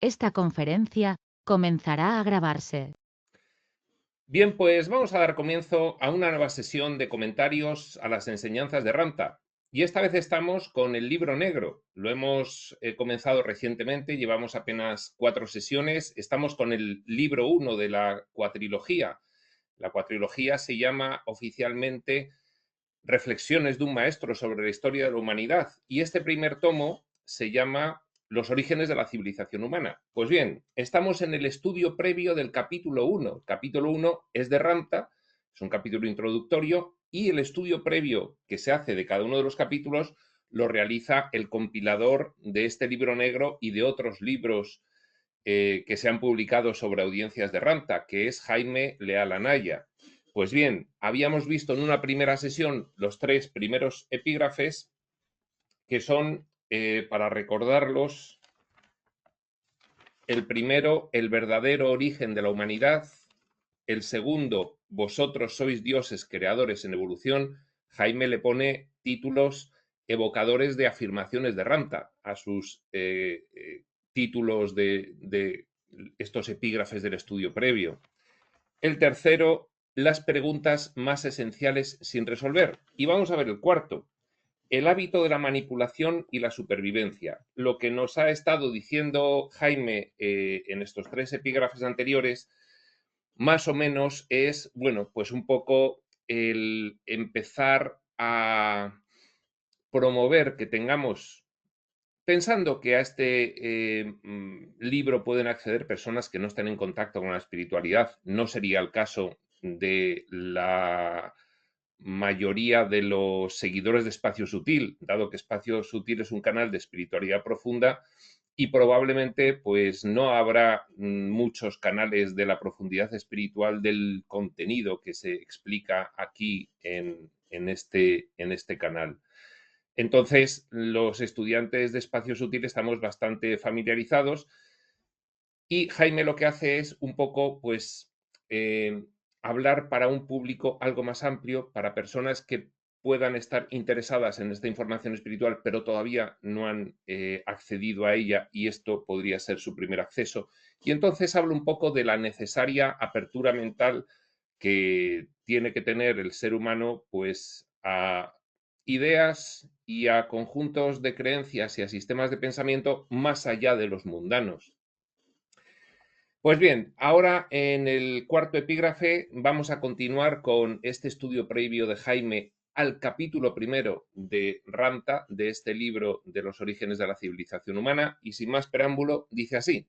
Esta conferencia comenzará a grabarse. Bien, pues vamos a dar comienzo a una nueva sesión de comentarios a las enseñanzas de Ranta. Y esta vez estamos con el libro negro. Lo hemos comenzado recientemente, llevamos apenas 4 sesiones. Estamos con el libro 1 de la cuatrilogía. La cuatrilogía se llama oficialmente Reflexiones de un maestro sobre la historia de la humanidad. Y este primer tomo se llama Los orígenes de la civilización humana. Pues bien, estamos en el estudio previo del capítulo 1. El capítulo 1 es de Ramta, es un capítulo introductorio, y el estudio previo que se hace de cada uno de los capítulos lo realiza el compilador de este libro negro y de otros libros que se han publicado sobre audiencias de Ramta, que es Jaime Leal Anaya. Pues bien, habíamos visto en una primera sesión los 3 primeros epígrafes, que son, para recordarlos, el primero, el verdadero origen de la humanidad; el segundo, vosotros sois dioses creadores en evolución. Jaime le pone títulos evocadores de afirmaciones de Ramta a sus títulos de estos epígrafes del estudio previo. El tercero, las preguntas más esenciales sin resolver. Y vamos a ver el cuarto, el hábito de la manipulación y la supervivencia. Lo que nos ha estado diciendo Jaime en estos 3 epígrafes anteriores, más o menos es, bueno, pues un poco el empezar a promover que tengamos, pensando que a este libro pueden acceder personas que no estén en contacto con la espiritualidad. No sería el caso de la mayoría de los seguidores de Espacio Sutil, dado que Espacio Sutil es un canal de espiritualidad profunda y probablemente pues no habrá muchos canales de la profundidad espiritual del contenido que se explica aquí en este canal. Entonces, los estudiantes de Espacio Sutil estamos bastante familiarizados, y Jaime lo que hace es un poco, pues, hablar para un público algo más amplio, para personas que puedan estar interesadas en esta información espiritual, pero todavía no han accedido a ella, y esto podría ser su primer acceso. Y entonces habla un poco de la necesaria apertura mental que tiene que tener el ser humano, pues, a ideas y a conjuntos de creencias y a sistemas de pensamiento más allá de los mundanos. Pues bien, ahora en el cuarto epígrafe vamos a continuar con este estudio previo de Jaime al capítulo primero de Ramta, de este libro de los orígenes de la civilización humana, y sin más preámbulo, dice así.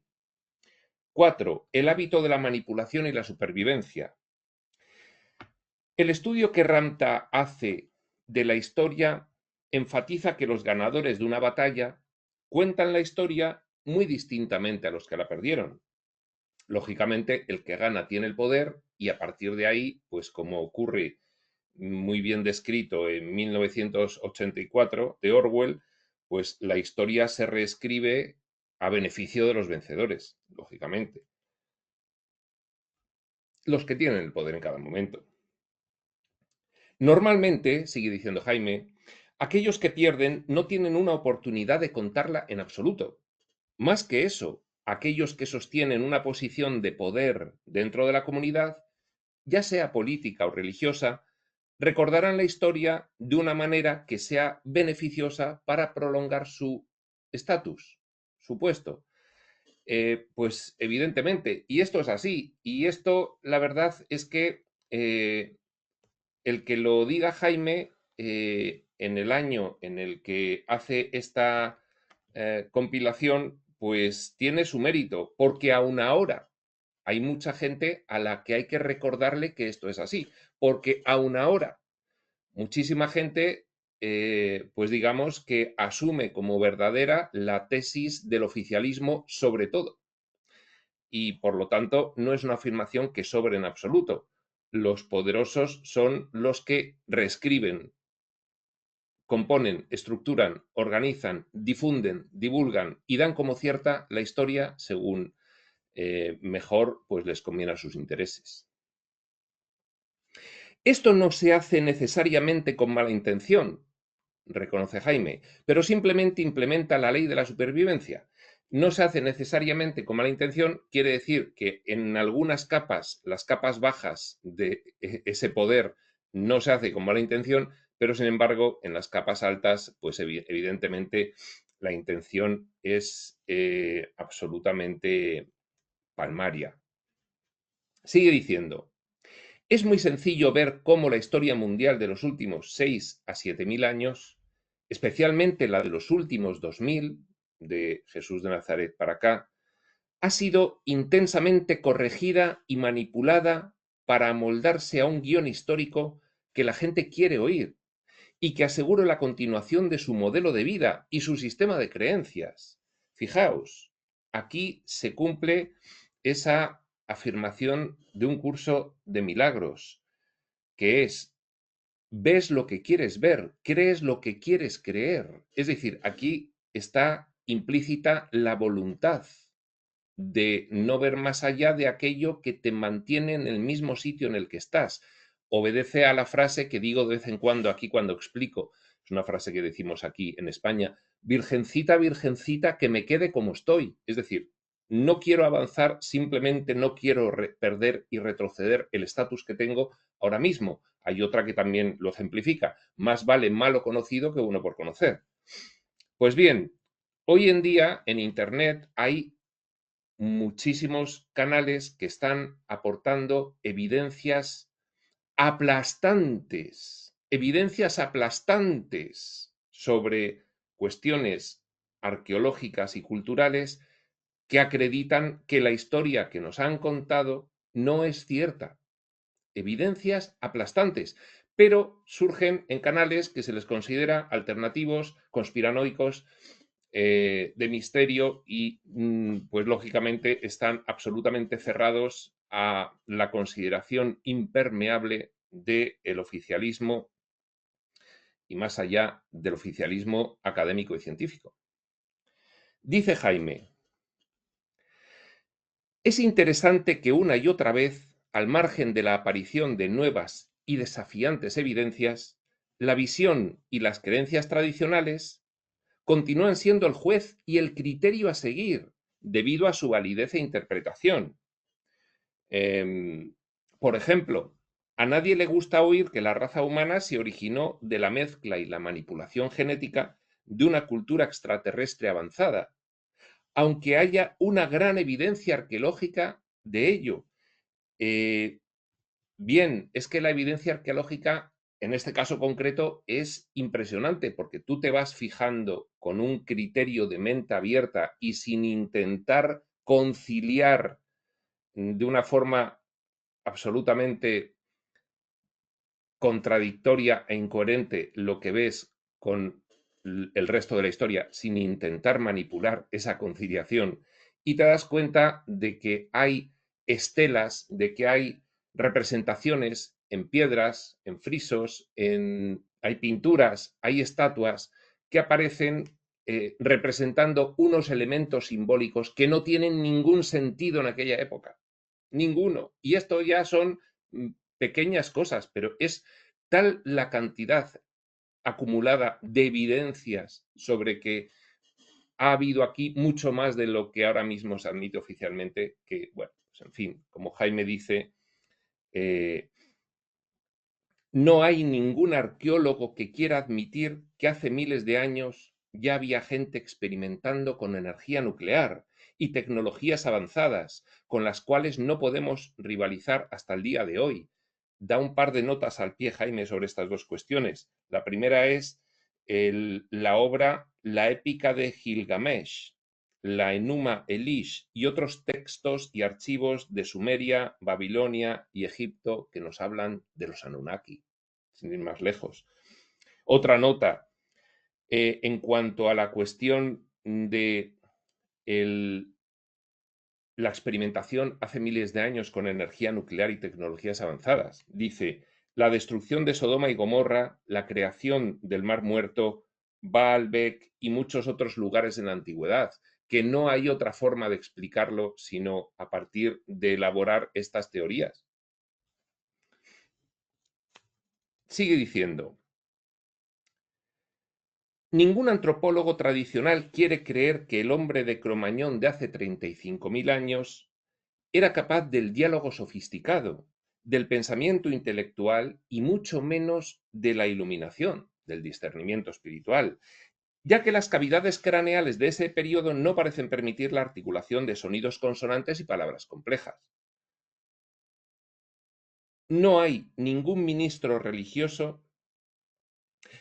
4. El hábito de la manipulación y la supervivencia. El estudio que Ramta hace de la historia enfatiza que los ganadores de una batalla cuentan la historia muy distintamente a los que la perdieron. Lógicamente, el que gana tiene el poder, y a partir de ahí, pues como ocurre muy bien descrito en 1984 de Orwell, pues la historia se reescribe a beneficio de los vencedores, lógicamente, los que tienen el poder en cada momento. Normalmente, sigue diciendo Jaime, aquellos que pierden no tienen una oportunidad de contarla en absoluto. Más que eso, aquellos que sostienen una posición de poder dentro de la comunidad, ya sea política o religiosa, recordarán la historia de una manera que sea beneficiosa para prolongar su estatus, su puesto. Pues evidentemente, y esto es así, y esto la verdad es que el que lo diga Jaime en el año en el que hace esta compilación, pues tiene su mérito, porque aún ahora hay mucha gente a la que hay que recordarle que esto es así, porque aún ahora muchísima gente, pues digamos que asume como verdadera la tesis del oficialismo sobre todo, y por lo tanto no es una afirmación que sobre en absoluto. Los poderosos son los que reescriben, componen, estructuran, organizan, difunden, divulgan y dan como cierta la historia según mejor pues les conviene a sus intereses. Esto no se hace necesariamente con mala intención, reconoce Jaime, pero simplemente implementa la ley de la supervivencia. no se hace necesariamente con mala intención, quiere decir que en algunas capas, las capas bajas de ese poder, no se hace con mala intención, pero sin embargo, en las capas altas, pues evidentemente la intención es absolutamente palmaria. Sigue diciendo, es muy sencillo ver cómo la historia mundial de los últimos 6 a 7.000 años, especialmente la de los últimos 2.000, de Jesús de Nazaret para acá, ha sido intensamente corregida y manipulada para amoldarse a un guión histórico que la gente quiere oír y que asegure la continuación de su modelo de vida y su sistema de creencias. Fijaos, aquí se cumple esa afirmación de un curso de milagros, que es, ves lo que quieres ver, crees lo que quieres creer. Es decir, aquí está implícita la voluntad de no ver más allá de aquello que te mantiene en el mismo sitio en el que estás. Obedece a la frase que digo de vez en cuando aquí cuando explico, es una frase que decimos aquí en España, virgencita, virgencita, que me quede como estoy. Es decir, no quiero avanzar, simplemente no quiero perder y retroceder el estatus que tengo ahora mismo. Hay otra que también lo ejemplifica, más vale malo conocido que uno por conocer. Pues bien, hoy en día en Internet hay muchísimos canales que están aportando evidencias aplastantes sobre cuestiones arqueológicas y culturales que acreditan que la historia que nos han contado no es cierta. Evidencias aplastantes, pero surgen en canales que se les considera alternativos, conspiranoicos, de misterio y, pues lógicamente, están absolutamente cerrados a la consideración impermeable del oficialismo y más allá del oficialismo académico y científico. Dice Jaime, es interesante que una y otra vez, al margen de la aparición de nuevas y desafiantes evidencias, la visión y las creencias tradicionales continúan siendo el juez y el criterio a seguir debido a su validez e interpretación. Por ejemplo, a nadie le gusta oír que la raza humana se originó de la mezcla y la manipulación genética de una cultura extraterrestre avanzada, aunque haya una gran evidencia arqueológica de ello. Bien, es que la evidencia arqueológica, en este caso concreto, es impresionante porque tú te vas fijando con un criterio de mente abierta y sin intentar conciliar de una forma absolutamente contradictoria e incoherente lo que ves con el resto de la historia, sin intentar manipular esa conciliación, y te das cuenta de que hay estelas, de que hay representaciones en piedras, en frisos, hay pinturas, hay estatuas que aparecen representando unos elementos simbólicos que no tienen ningún sentido en aquella época. Ninguno. Y esto ya son pequeñas cosas, pero es tal la cantidad acumulada de evidencias sobre que ha habido aquí mucho más de lo que ahora mismo se admite oficialmente, que, bueno, pues en fin, como Jaime dice, no hay ningún arqueólogo que quiera admitir que hace miles de años ya había gente experimentando con energía nuclear y tecnologías avanzadas, con las cuales no podemos rivalizar hasta el día de hoy. Da un par de notas al pie, Jaime, sobre estas dos cuestiones. La primera es la obra La épica de Gilgamesh, la Enuma Elish y otros textos y archivos de Sumeria, Babilonia y Egipto que nos hablan de los Anunnaki, sin ir más lejos. Otra nota, en cuanto a la cuestión de la experimentación hace miles de años con energía nuclear y tecnologías avanzadas. Dice, la destrucción de Sodoma y Gomorra, la creación del Mar Muerto, Baalbek y muchos otros lugares en la antigüedad, que no hay otra forma de explicarlo sino a partir de elaborar estas teorías. Sigue diciendo, Ningún antropólogo tradicional quiere creer que el hombre de Cromañón de hace 35.000 años era capaz del diálogo sofisticado, del pensamiento intelectual y mucho menos de la iluminación, del discernimiento espiritual, ya que las cavidades craneales de ese periodo no parecen permitir la articulación de sonidos consonantes y palabras complejas. No hay ningún ministro religioso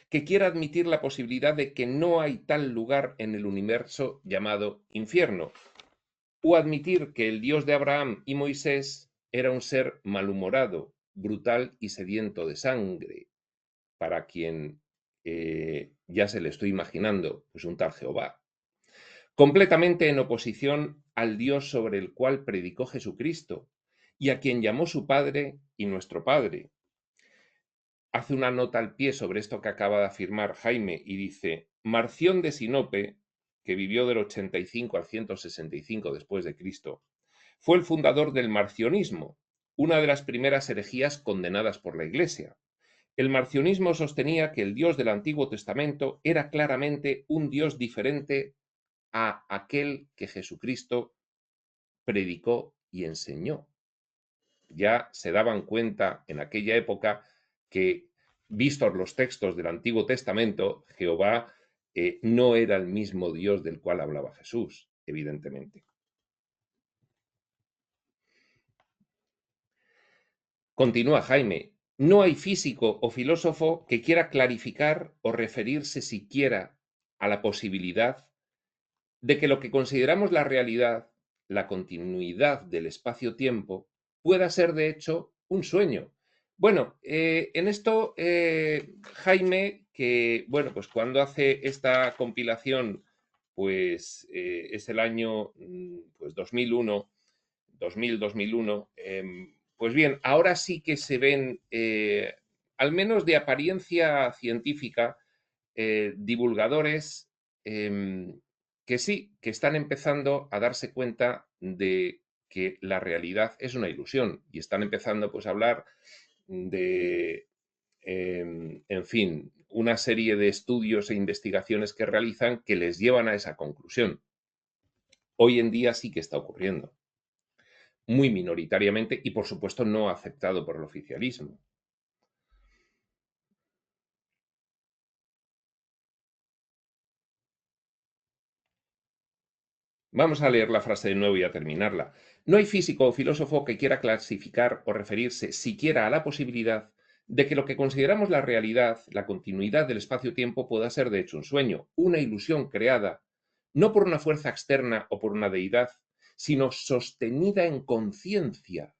que quiera admitir la posibilidad de que no hay tal lugar en el universo llamado infierno, o admitir que el Dios de Abraham y Moisés era un ser malhumorado, brutal y sediento de sangre, para quien ya se le estoy imaginando, pues un tal Jehová, completamente en oposición al Dios sobre el cual predicó Jesucristo y a quien llamó su Padre y nuestro Padre. Hace una nota al pie sobre esto que acaba de afirmar Jaime y dice: Marción de Sinope, que vivió del 85 al 165 después de Cristo, fue el fundador del marcionismo, una de las primeras herejías condenadas por la Iglesia. El marcionismo sostenía que el Dios del Antiguo Testamento era claramente un Dios diferente a aquel que Jesucristo predicó y enseñó. Ya se daban cuenta en aquella época que, vistos los textos del Antiguo Testamento, Jehová no era el mismo Dios del cual hablaba Jesús, evidentemente. Continúa Jaime: no hay físico o filósofo que quiera clarificar o referirse siquiera a la posibilidad de que lo que consideramos la realidad, la continuidad del espacio-tiempo, pueda ser de hecho un sueño. Bueno, en esto, Jaime, que bueno, pues cuando hace esta compilación, pues es el año pues 2001, 2000-2001, pues bien, ahora sí que se ven, al menos de apariencia científica, divulgadores que sí, que están empezando a darse cuenta de que la realidad es una ilusión y están empezando pues a hablar de, en fin, una serie de estudios e investigaciones que realizan que les llevan a esa conclusión. Hoy en día sí que está ocurriendo, muy minoritariamente y por supuesto no aceptado por el oficialismo. Vamos a leer la frase de nuevo y a terminarla. No hay físico o filósofo que quiera clasificar o referirse siquiera a la posibilidad de que lo que consideramos la realidad, la continuidad del espacio-tiempo, pueda ser de hecho un sueño, una ilusión creada, no por una fuerza externa o por una deidad, sino sostenida en conciencia.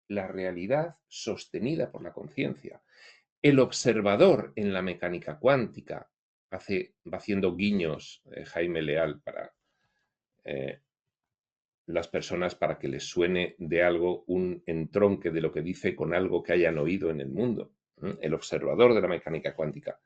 La realidad sostenida por la conciencia. El observador en la mecánica cuántica va haciendo guiños Jaime Leal para las personas, para que les suene de algo un entronque de lo que dice con algo que hayan oído en el mundo. El observador de la mecánica cuántica,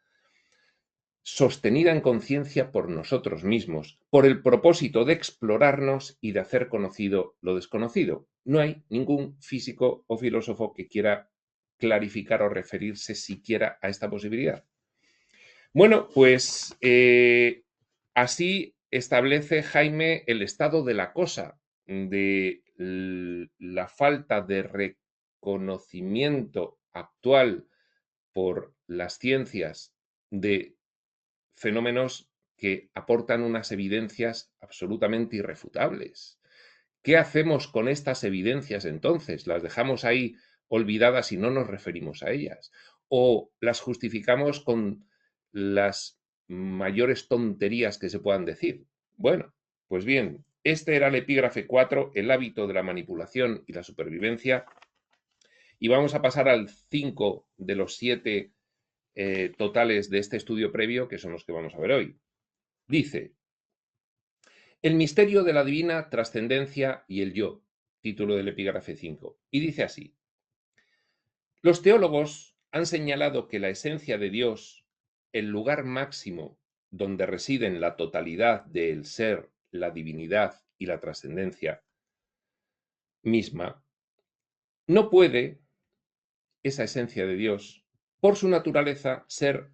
sostenida en conciencia por nosotros mismos, por el propósito de explorarnos y de hacer conocido lo desconocido. No hay ningún físico o filósofo que quiera clarificar o referirse siquiera a esta posibilidad. Bueno, pues así establece Jaime el estado de la cosa, de la falta de reconocimiento actual por las ciencias de fenómenos que aportan unas evidencias absolutamente irrefutables. ¿Qué hacemos con estas evidencias entonces? ¿Las dejamos ahí olvidadas y no nos referimos a ellas? ¿O las justificamos con las mayores tonterías que se puedan decir? Bueno, pues bien, este era el epígrafe 4, el hábito de la manipulación y la supervivencia. Y vamos a pasar al 5 de los 7 totales de este estudio previo, que son los que vamos a ver hoy. Dice: el misterio de la divina trascendencia y el yo, título del epígrafe 5. Y dice así: los teólogos han señalado que la esencia de Dios, el lugar máximo donde residen la totalidad del ser, la divinidad y la trascendencia misma, no puede, esa esencia de Dios, por su naturaleza, ser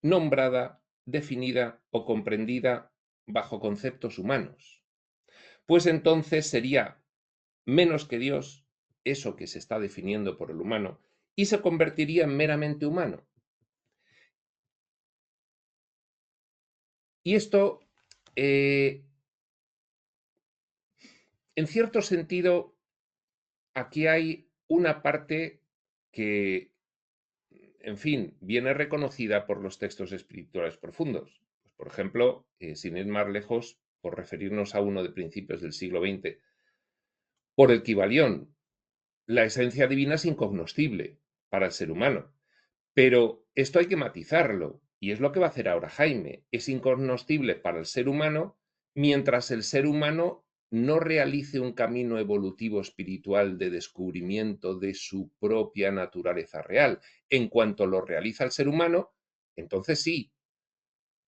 nombrada definida o comprendida bajo conceptos humanos. Pues entonces sería menos que Dios, eso que se está definiendo por el humano, y se convertiría en meramente humano. Y esto, en cierto sentido, aquí hay una parte que, en fin, viene reconocida por los textos espirituales profundos. Pues, por ejemplo, sin ir más lejos, por referirnos a uno de principios del siglo XX, por el Kybalión, la esencia divina es incognoscible para el ser humano. Pero esto hay que matizarlo, y es lo que va a hacer ahora Jaime. Es incognoscible para el ser humano mientras el ser humano no realice un camino evolutivo espiritual de descubrimiento de su propia naturaleza real. En cuanto lo realiza el ser humano, entonces sí,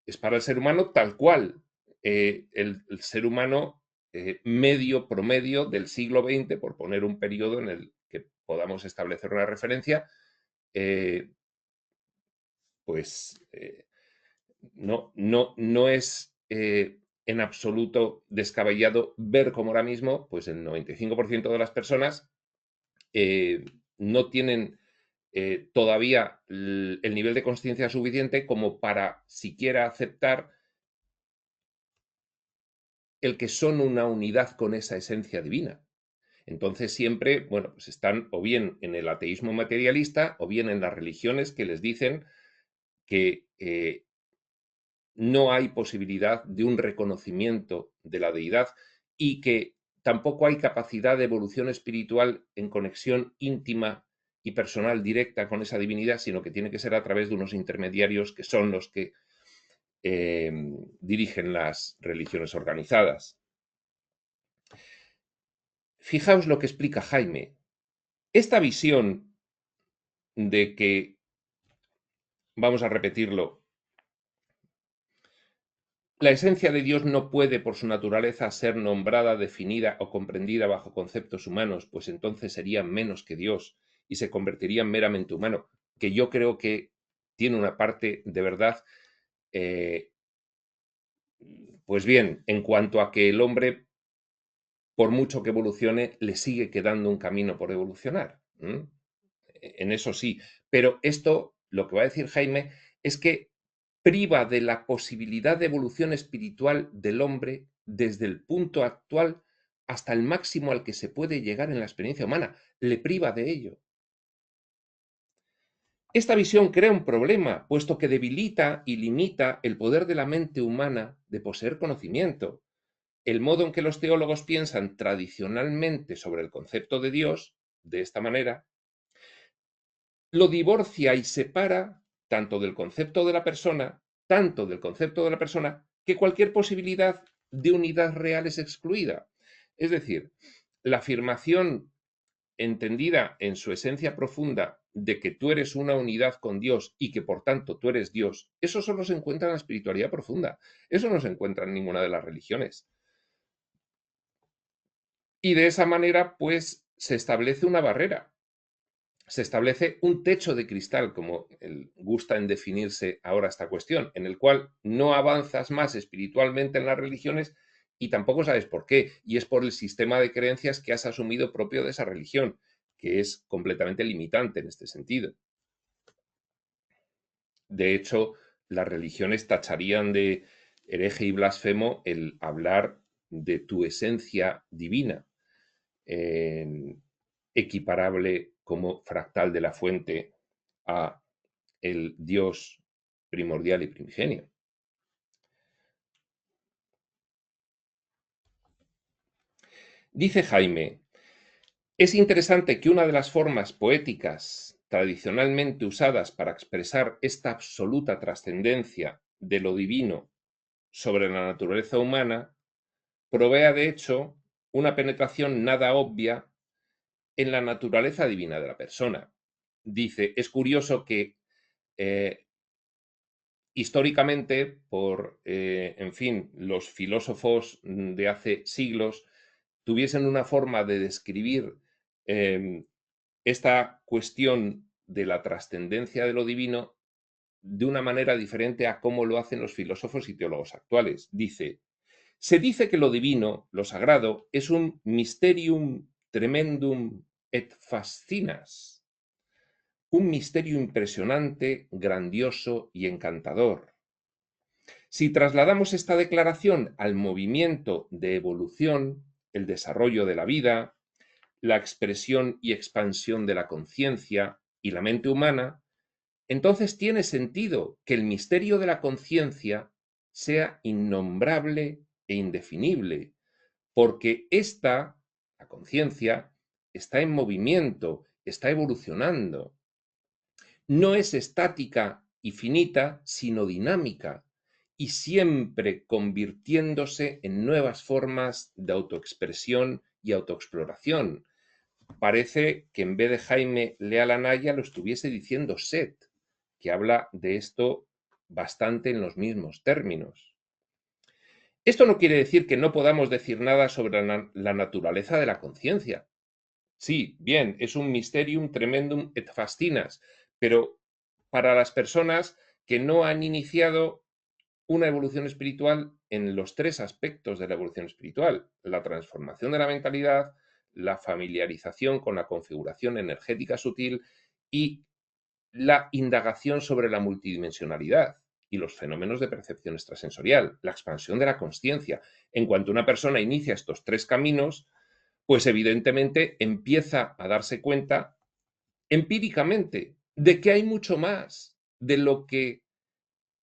es para el ser humano tal cual. El ser humano medio, promedio del siglo XX, por poner un periodo en el que podamos establecer una referencia, eh, pues no es en absoluto descabellado ver cómo ahora mismo pues el 95% de las personas no tienen todavía el nivel de conciencia suficiente como para siquiera aceptar el que son una unidad con esa esencia divina. Entonces siempre, bueno, pues están o bien en el ateísmo materialista o bien en las religiones que les dicen que no hay posibilidad de un reconocimiento de la deidad y que tampoco hay capacidad de evolución espiritual en conexión íntima y personal directa con esa divinidad, sino que tiene que ser a través de unos intermediarios que son los que dirigen las religiones organizadas. Fijaos lo que explica Jaime. Esta visión de que, vamos a repetirlo, la esencia de Dios no puede, por su naturaleza, ser nombrada, definida o comprendida bajo conceptos humanos, pues entonces sería menos que Dios y se convertiría en meramente humano, que yo creo que tiene una parte de verdad. eh, pues bien, en cuanto a que el hombre, por mucho que evolucione, le sigue quedando un camino por evolucionar. En eso sí, pero esto, lo que va a decir Jaime, es que priva de la posibilidad de evolución espiritual del hombre desde el punto actual hasta el máximo al que se puede llegar en la experiencia humana. Le priva de ello. Esta visión crea un problema, puesto que debilita y limita el poder de la mente humana de poseer conocimiento. El modo en que los teólogos piensan tradicionalmente sobre el concepto de Dios, de esta manera, lo divorcia y separa tanto del concepto de la persona, que cualquier posibilidad de unidad real es excluida. Es decir, la afirmación entendida en su esencia profunda de que tú eres una unidad con Dios y que por tanto tú eres Dios, eso solo se encuentra en la espiritualidad profunda. Eso no se encuentra en ninguna de las religiones. Y de esa manera, pues, se establece una barrera. Se establece un techo de cristal, como gusta en definirse ahora esta cuestión, en el cual no avanzas más espiritualmente en las religiones y tampoco sabes por qué. Y es por el sistema de creencias que has asumido propio de esa religión, que es completamente limitante en este sentido. De hecho, las religiones tacharían de hereje y blasfemo el hablar de tu esencia divina, equiparable como fractal de la fuente a el Dios primordial y primigenio. Dice Jaime, es interesante que una de las formas poéticas tradicionalmente usadas para expresar esta absoluta trascendencia de lo divino sobre la naturaleza humana provea de hecho una penetración nada obvia en la naturaleza divina de la persona. Dice, es curioso que históricamente, en fin, los filósofos de hace siglos tuviesen una forma de describir esta cuestión de la trascendencia de lo divino de una manera diferente a cómo lo hacen los filósofos y teólogos actuales. Dice: se dice que lo divino, lo sagrado, es un mysterium tremendum et fascinas, un misterio impresionante, grandioso y encantador. Si trasladamos esta declaración al movimiento de evolución, el desarrollo de la vida, la expresión y expansión de la conciencia y la mente humana, entonces tiene sentido que el misterio de la conciencia sea innombrable e indefinible, porque esta, la conciencia, está en movimiento, está evolucionando. No es estática y finita, sino dinámica, y siempre convirtiéndose en nuevas formas de autoexpresión y autoexploración. Parece que en vez de Jaime Leal Anaya lo estuviese diciendo Set, que habla de esto bastante en los mismos términos. Esto no quiere decir que no podamos decir nada sobre la naturaleza de la conciencia. Sí, bien, es un mysterium tremendum et fascinas, pero para las personas que no han iniciado una evolución espiritual en los tres aspectos de la evolución espiritual: la transformación de la mentalidad, la familiarización con la configuración energética sutil y la indagación sobre la multidimensionalidad y los fenómenos de percepción extrasensorial, la expansión de la consciencia. En cuanto una persona inicia estos tres caminos, pues evidentemente empieza a darse cuenta empíricamente de que hay mucho más de lo que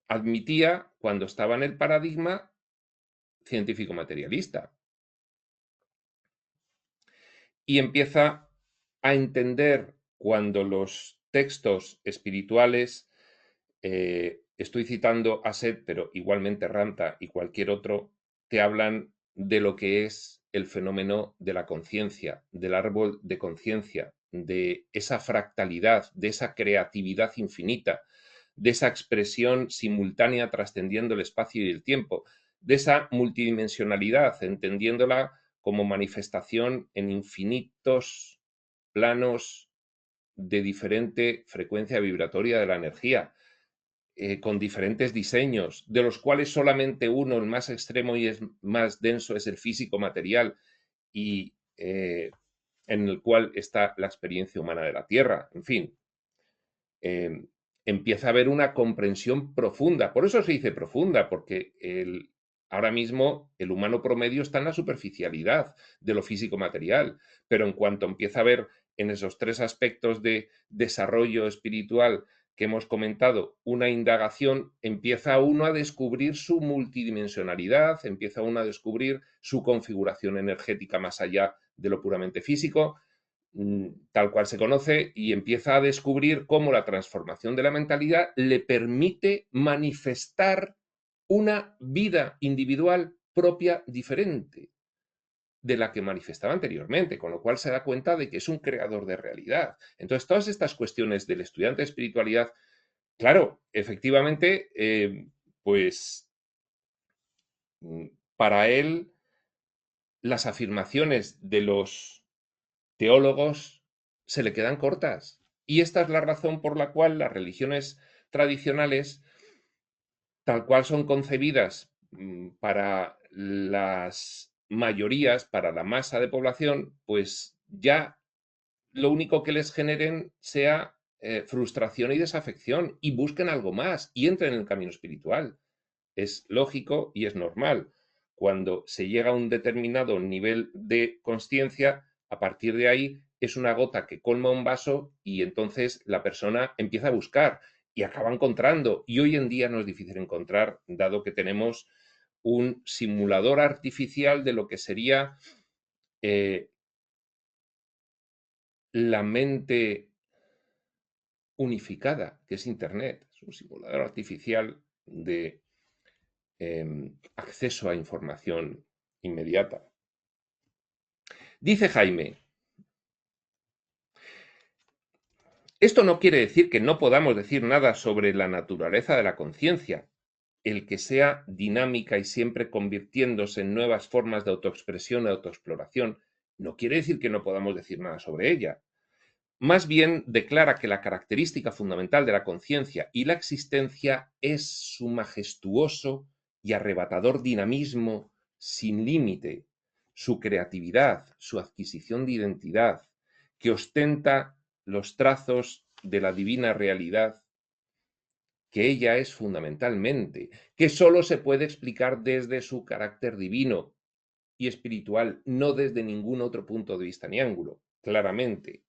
admitía cuando estaba en el paradigma científico materialista. Y empieza a entender cuando los textos espirituales, estoy citando a Set, pero igualmente Ramta y cualquier otro, te hablan de lo que es el fenómeno de la conciencia, del árbol de conciencia, de esa fractalidad, de esa creatividad infinita, de esa expresión simultánea trascendiendo el espacio y el tiempo, de esa multidimensionalidad, entendiéndola como manifestación en infinitos planos de diferente frecuencia vibratoria de la energía, con diferentes diseños, de los cuales solamente uno, el más extremo y es más denso, es el físico material, y en el cual está la experiencia humana de la Tierra. En fin, empieza a haber una comprensión profunda. Por eso se dice profunda, porque ahora mismo el humano promedio está en la superficialidad de lo físico material, pero en cuanto empieza a ver en esos tres aspectos de desarrollo espiritual que hemos comentado una indagación, empieza uno a descubrir su multidimensionalidad, empieza uno a descubrir su configuración energética más allá de lo puramente físico, tal cual se conoce, y empieza a descubrir cómo la transformación de la mentalidad le permite manifestar una vida individual propia diferente de la que manifestaba anteriormente, con lo cual se da cuenta de que es un creador de realidad. Entonces, todas estas cuestiones del estudiante de espiritualidad, claro, efectivamente, pues para él las afirmaciones de los teólogos se le quedan cortas. Y esta es la razón por la cual las religiones tradicionales, tal cual son concebidas para las mayorías, para la masa de población, pues ya lo único que les generen sea frustración y desafección, y busquen algo más y entren en el camino espiritual. Es lógico y es normal. Cuando se llega a un determinado nivel de consciencia, a partir de ahí es una gota que colma un vaso y entonces la persona empieza a buscar y acaba encontrando. Y hoy en día no es difícil encontrar, dado que tenemos un simulador artificial de lo que sería la mente unificada, que es Internet. Es un simulador artificial de acceso a información inmediata. Dice Jaime: esto no quiere decir que no podamos decir nada sobre la naturaleza de la conciencia, el que sea dinámica y siempre convirtiéndose en nuevas formas de autoexpresión y autoexploración. No quiere decir que no podamos decir nada sobre ella, Más bien declara que la característica fundamental de la conciencia y la existencia es su majestuoso y arrebatador dinamismo sin límite, su creatividad, su adquisición de identidad, que ostenta los trazos de la divina realidad, que ella es fundamentalmente, que sólo se puede explicar desde su carácter divino y espiritual, no desde ningún otro punto de vista ni ángulo, claramente.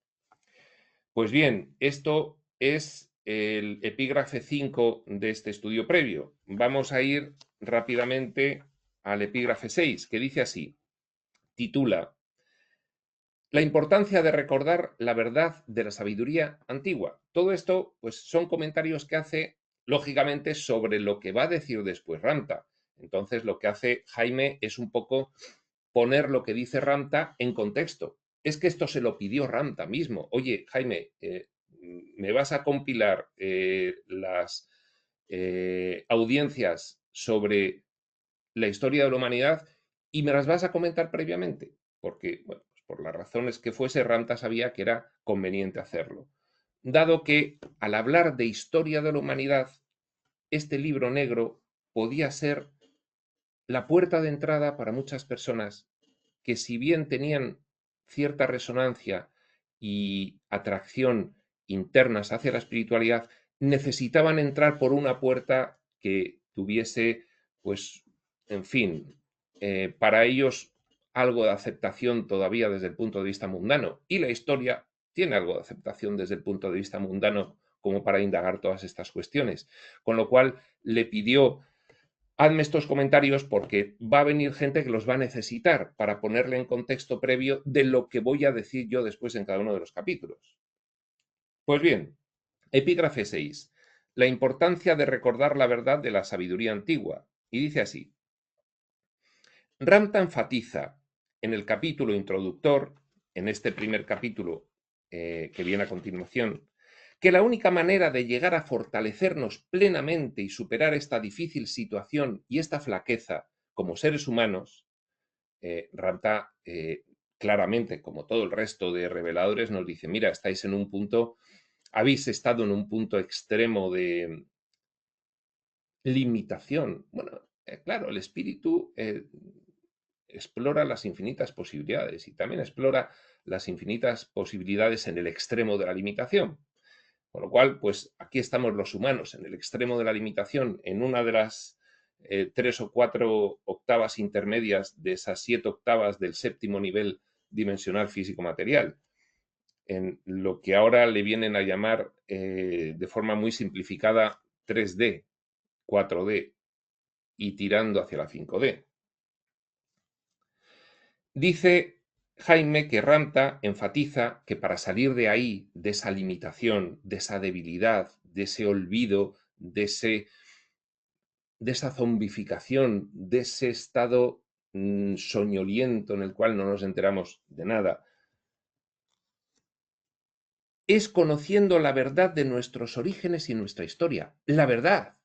Pues bien, esto es el epígrafe 5 de este estudio previo. Vamos a ir rápidamente al epígrafe 6, que dice así, titula La importancia de recordar la verdad de la sabiduría antigua. Todo esto, pues, son comentarios que hace, lógicamente, sobre lo que va a decir después Ramta. Entonces, lo que hace Jaime es un poco poner lo que dice Ramta en contexto. Es que esto se lo pidió Ramta mismo. Oye, Jaime, me vas a compilar las audiencias sobre la historia de la humanidad y me las vas a comentar previamente, porque, bueno, pues por las razones que fuese, Ramta sabía que era conveniente hacerlo. Dado que al hablar de historia de la humanidad, este libro negro podía ser la puerta de entrada para muchas personas que, si bien tenían cierta resonancia y atracción internas hacia la espiritualidad, necesitaban entrar por una puerta que tuviese, pues, en fin, para ellos algo de aceptación todavía desde el punto de vista mundano. Y la historia tiene algo de aceptación desde el punto de vista mundano como para indagar todas estas cuestiones. Con lo cual le pidió: hazme estos comentarios porque va a venir gente que los va a necesitar para ponerle en contexto previo de lo que voy a decir yo después en cada uno de los capítulos. Pues bien, epígrafe 6. La importancia de recordar la verdad de la sabiduría antigua. Y dice así. Ramta enfatiza en el capítulo introductor, en este primer capítulo que viene a continuación, que la única manera de llegar a fortalecernos plenamente y superar esta difícil situación y esta flaqueza como seres humanos, Ramta claramente, como todo el resto de reveladores, nos dice, mira, estáis en un punto, habéis estado en un punto extremo de limitación. Bueno, claro, el espíritu explora las infinitas posibilidades y también explora las infinitas posibilidades en el extremo de la limitación. Con lo cual, pues aquí estamos los humanos en el extremo de la limitación, en una de las 3 o 4 octavas intermedias de esas 7 octavas del séptimo nivel dimensional físico-material, en lo que ahora le vienen a llamar de forma muy simplificada 3D, 4D y tirando hacia la 5D. Dice Jaime que Ramta enfatiza que para salir de ahí, de esa limitación, de esa debilidad, de ese olvido, de esa zombificación, de ese estado soñoliento en el cual no nos enteramos de nada, es conociendo la verdad de nuestros orígenes y nuestra historia. La verdad.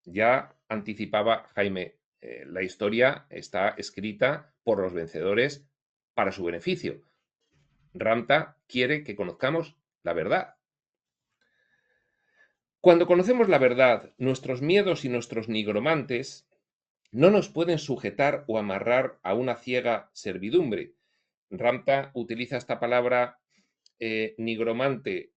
Ya anticipaba Jaime, la historia está escrita por los vencedores para su beneficio. Ramta quiere que conozcamos la verdad. Cuando conocemos la verdad, nuestros miedos y nuestros nigromantes no nos pueden sujetar o amarrar a una ciega servidumbre. Ramta utiliza esta palabra nigromante,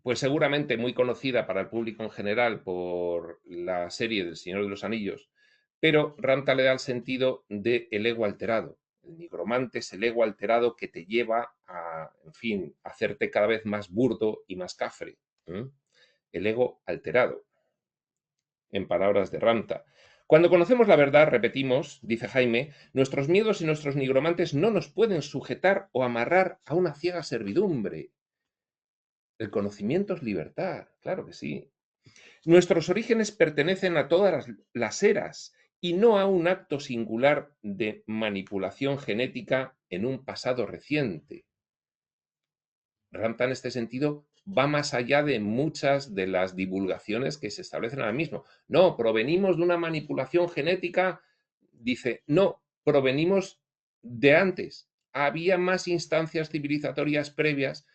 pues seguramente muy conocida para el público en general por la serie del Señor de los Anillos, pero Ramta le da el sentido de el ego alterado. El nigromante es el ego alterado que te lleva a, en fin, hacerte cada vez más burdo y más cafre. El ego alterado, en palabras de Ramta. Cuando conocemos la verdad, repetimos, dice Jaime, nuestros miedos y nuestros nigromantes no nos pueden sujetar o amarrar a una ciega servidumbre. El conocimiento es libertad, claro que sí. Nuestros orígenes pertenecen a todas las eras y no a un acto singular de manipulación genética en un pasado reciente. Ramta, en este sentido, va más allá de muchas de las divulgaciones que se establecen ahora mismo. No, provenimos de una manipulación genética, dice, no, provenimos de antes. había más instancias civilizatorias previas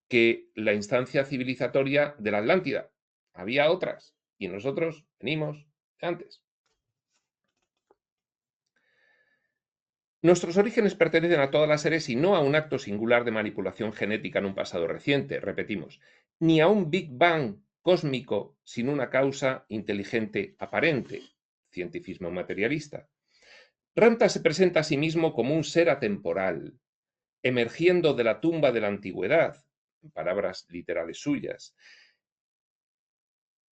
que la instancia civilizatoria de la Atlántida. Había otras y nosotros venimos de antes. Nuestros orígenes pertenecen a todas las seres y no a un acto singular de manipulación genética en un pasado reciente, repetimos, ni a un Big Bang cósmico sin una causa inteligente aparente, cientificismo materialista. Ramta se presenta a sí mismo como un ser atemporal, emergiendo de la tumba de la antigüedad, en palabras literales suyas,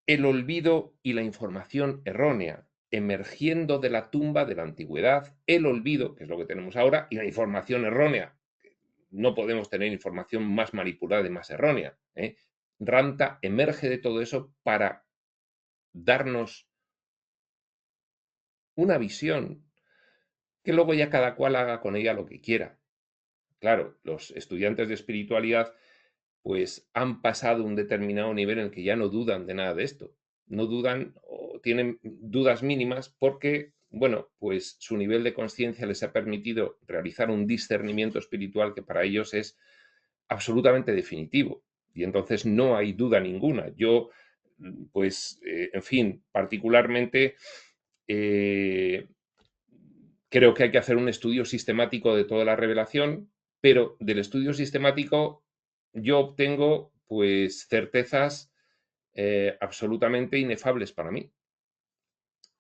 el olvido y la información errónea, emergiendo de la tumba de la antigüedad, el olvido, que es lo que tenemos ahora, y la información errónea. No podemos tener información más manipulada y más errónea. Ramta emerge de todo eso para darnos una visión que luego ya cada cual haga con ella lo que quiera. Claro, los estudiantes de espiritualidad pues han pasado un determinado nivel en el que ya no dudan de nada de esto. No dudan o tienen dudas mínimas porque, bueno, pues su nivel de conciencia les ha permitido realizar un discernimiento espiritual que para ellos es absolutamente definitivo. Y entonces no hay duda ninguna. Yo, pues, en fin, particularmente creo que hay que hacer un estudio sistemático de toda la revelación, pero del estudio sistemático yo obtengo pues certezas absolutamente inefables para mí.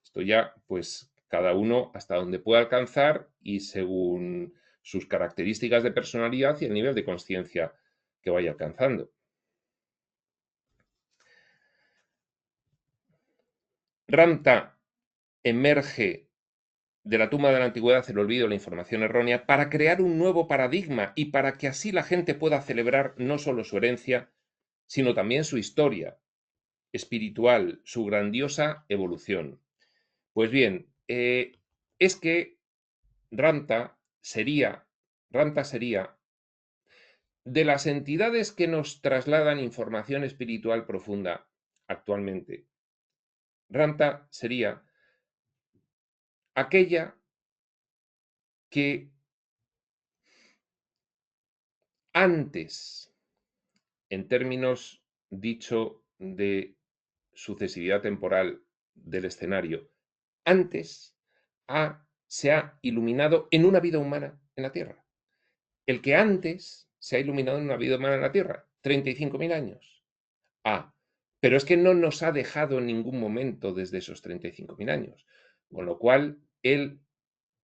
Esto ya pues cada uno hasta donde pueda alcanzar y según sus características de personalidad y el nivel de conciencia que vaya alcanzando. Ramta emerge de la tumba de la antigüedad, el olvido, la información errónea, para crear un nuevo paradigma y para que así la gente pueda celebrar no solo su herencia, sino también su historia espiritual, su grandiosa evolución. Pues bien, es que Ramta sería de las entidades que nos trasladan información espiritual profunda actualmente. Ramta sería aquella que antes, en términos dicho de sucesividad temporal del escenario, antes se ha iluminado en una vida humana en la Tierra. El que antes se ha iluminado en una vida humana en la Tierra, 35.000 años. Pero es que no nos ha dejado en ningún momento desde esos 35.000 años, con lo cual él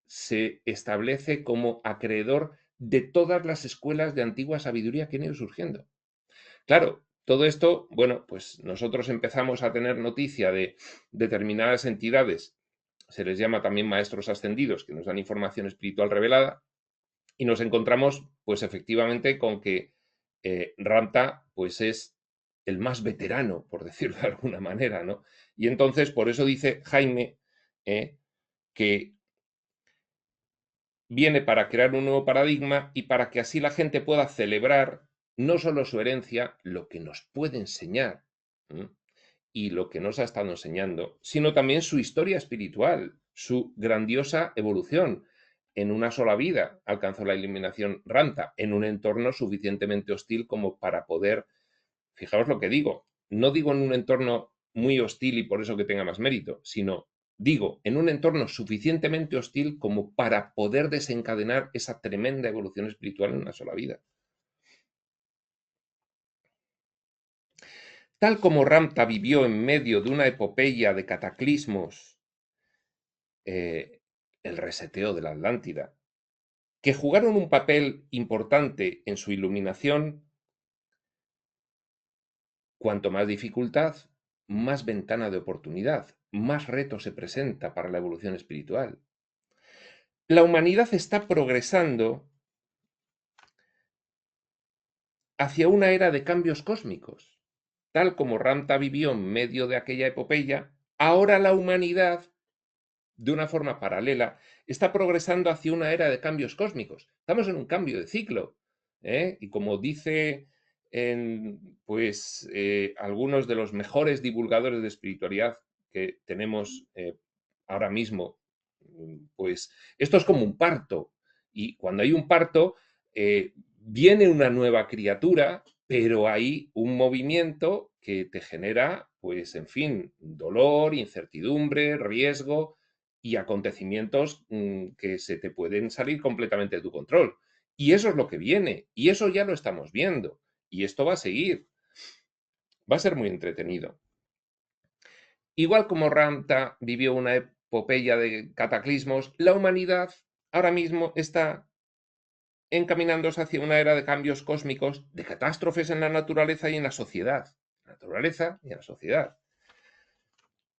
se establece como acreedor de todas las escuelas de antigua sabiduría que han ido surgiendo. Claro, todo esto, bueno, pues nosotros empezamos a tener noticia de determinadas entidades, se les llama también maestros ascendidos, que nos dan información espiritual revelada, y nos encontramos, pues efectivamente, con que Ramta, pues es el más veterano, por decirlo de alguna manera, ¿no? Y entonces, por eso dice Jaime que viene para crear un nuevo paradigma y para que así la gente pueda celebrar no solo su herencia, lo que nos puede enseñar y lo que nos ha estado enseñando, sino también su historia espiritual, su grandiosa evolución. En una sola vida alcanzó la iluminación Ramta, en un entorno suficientemente hostil como para poder, fijaos lo que digo, no digo en un entorno muy hostil y por eso que tenga más mérito, sino digo, en un entorno suficientemente hostil como para poder desencadenar esa tremenda evolución espiritual en una sola vida. Tal como Ramta vivió en medio de una epopeya de cataclismos, el reseteo de la Atlántida, que jugaron un papel importante en su iluminación, cuanto más dificultad, más ventana de oportunidad, más reto se presenta para la evolución espiritual. La humanidad está progresando hacia una era de cambios cósmicos. Tal como Ramta vivió en medio de aquella epopeya, ahora la humanidad, de una forma paralela, está progresando hacia una era de cambios cósmicos. Estamos en un cambio de ciclo. Y como dice algunos de los mejores divulgadores de espiritualidad que tenemos ahora mismo, pues esto es como un parto. Y cuando hay un parto, viene una nueva criatura, pero hay un movimiento que te genera, pues, en fin, dolor, incertidumbre, riesgo y acontecimientos que se te pueden salir completamente de tu control. Y eso es lo que viene, y eso ya lo estamos viendo, y esto va a seguir. Va a ser muy entretenido. Igual como Ramta vivió una epopeya de cataclismos, la humanidad ahora mismo está encaminándose hacia una era de cambios cósmicos, de catástrofes en la naturaleza y en la sociedad. Naturaleza y en la sociedad.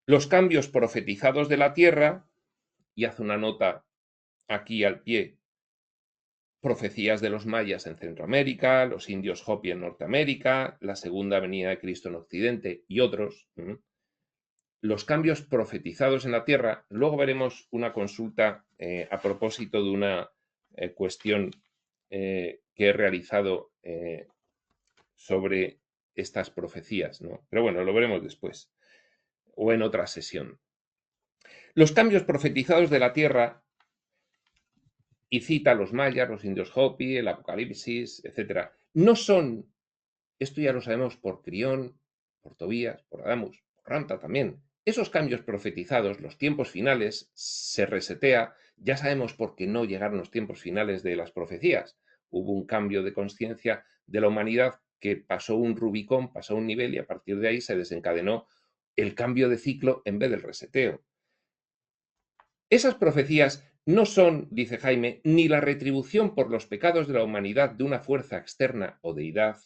Los cambios profetizados de la Tierra, y hace una nota aquí al pie, profecías de los mayas en Centroamérica, los indios Hopi en Norteamérica, la segunda venida de Cristo en Occidente y otros. Los cambios profetizados en la Tierra. Luego veremos una consulta a propósito de una cuestión que he realizado sobre estas profecías, ¿no? Pero bueno, lo veremos después o en otra sesión. Los cambios profetizados de la Tierra, y cita a los mayas, los indios Hopi, el Apocalipsis, etc. No son, esto ya lo sabemos por Crión, por Tobías, por Adamus, por Ramta también. Esos cambios profetizados, los tiempos finales, se resetea. Ya sabemos por qué no llegaron los tiempos finales de las profecías. Hubo un cambio de conciencia de la humanidad que pasó un Rubicón, pasó un nivel y a partir de ahí se desencadenó el cambio de ciclo en vez del reseteo. Esas profecías no son, dice Jaime, ni la retribución por los pecados de la humanidad de una fuerza externa o deidad,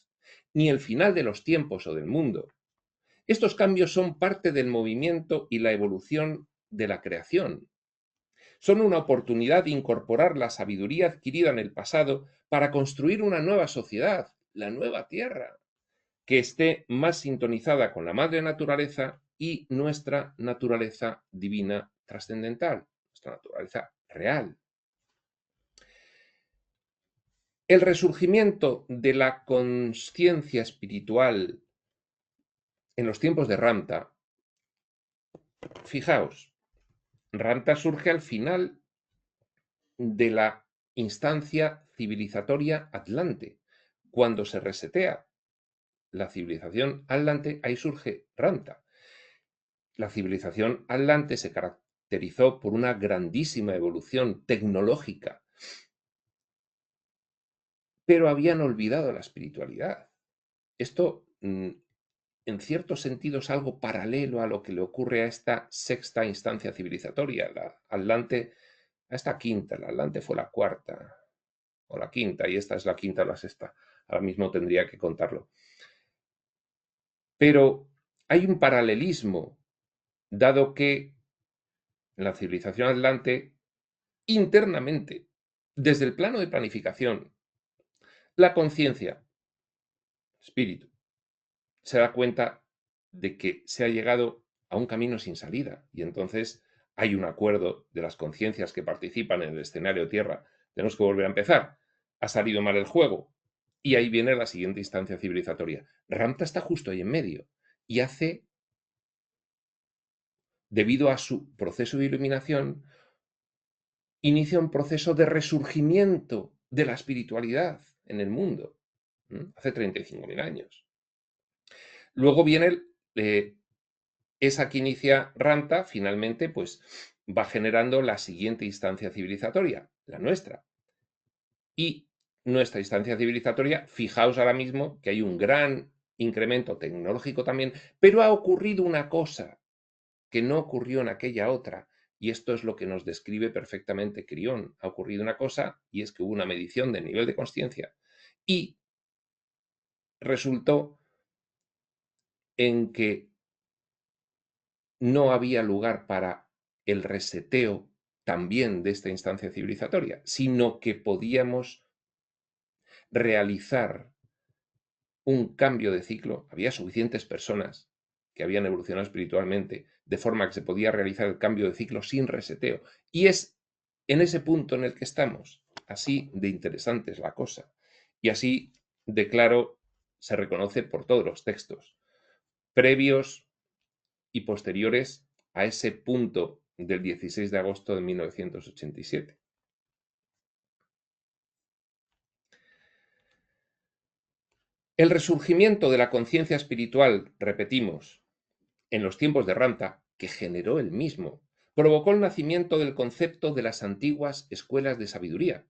ni el final de los tiempos o del mundo. Estos cambios son parte del movimiento y la evolución de la creación. Son una oportunidad de incorporar la sabiduría adquirida en el pasado para construir una nueva sociedad, la nueva Tierra, que esté más sintonizada con la madre naturaleza y nuestra naturaleza divina trascendental, nuestra naturaleza real. El resurgimiento de la conciencia espiritual en los tiempos de Ramta, fijaos, Ramta surge al final de la instancia civilizatoria atlante. Cuando se resetea la civilización atlante, ahí surge Ramta. La civilización atlante se caracterizó por una grandísima evolución tecnológica, pero habían olvidado la espiritualidad. Esto, en cierto sentido, es algo paralelo a lo que le ocurre a esta sexta instancia civilizatoria, la atlante, a esta quinta. La atlante fue la cuarta o la quinta, y esta es la quinta o la sexta. Ahora mismo tendría que contarlo. Pero hay un paralelismo, dado que la civilización atlante, internamente, desde el plano de planificación, la conciencia, espíritu, se da cuenta de que se ha llegado a un camino sin salida y entonces hay un acuerdo de las conciencias que participan en el escenario Tierra. Tenemos que volver a empezar. Ha salido mal el juego. Y ahí viene la siguiente instancia civilizatoria. Ramta está justo ahí en medio y hace, debido a su proceso de iluminación, inicia un proceso de resurgimiento de la espiritualidad en el mundo. Hace 35.000 años. Luego viene esa que inicia Ramta, finalmente, pues va generando la siguiente instancia civilizatoria, la nuestra. Y nuestra instancia civilizatoria, fijaos ahora mismo que hay un gran incremento tecnológico también, pero ha ocurrido una cosa que no ocurrió en aquella otra, y esto es lo que nos describe perfectamente Crión. Ha ocurrido una cosa, y es que hubo una medición del nivel de consciencia, y resultó en que no había lugar para el reseteo también de esta instancia civilizatoria, sino que podíamos realizar un cambio de ciclo. Había suficientes personas que habían evolucionado espiritualmente, de forma que se podía realizar el cambio de ciclo sin reseteo. Y es en ese punto en el que estamos. Así de interesante es la cosa. Y así de claro se reconoce por todos los textos, previos y posteriores a ese punto del 16 de agosto de 1987. El resurgimiento de la conciencia espiritual, repetimos, en los tiempos de Ranta, que generó él mismo, provocó el nacimiento del concepto de las antiguas escuelas de sabiduría.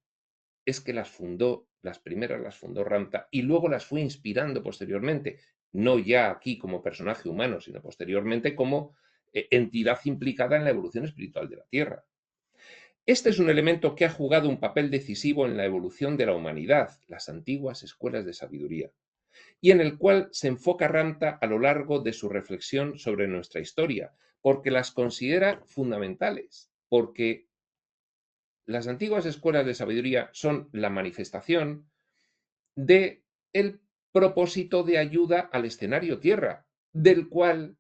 Es que las fundó, las primeras las fundó Ranta y luego las fue inspirando posteriormente, no ya aquí como personaje humano, sino posteriormente como entidad implicada en la evolución espiritual de la Tierra. Este es un elemento que ha jugado un papel decisivo en la evolución de la humanidad, las antiguas escuelas de sabiduría, y en el cual se enfoca Ranta a lo largo de su reflexión sobre nuestra historia, porque las considera fundamentales, porque las antiguas escuelas de sabiduría son la manifestación de el propósito de ayuda al escenario Tierra, del cual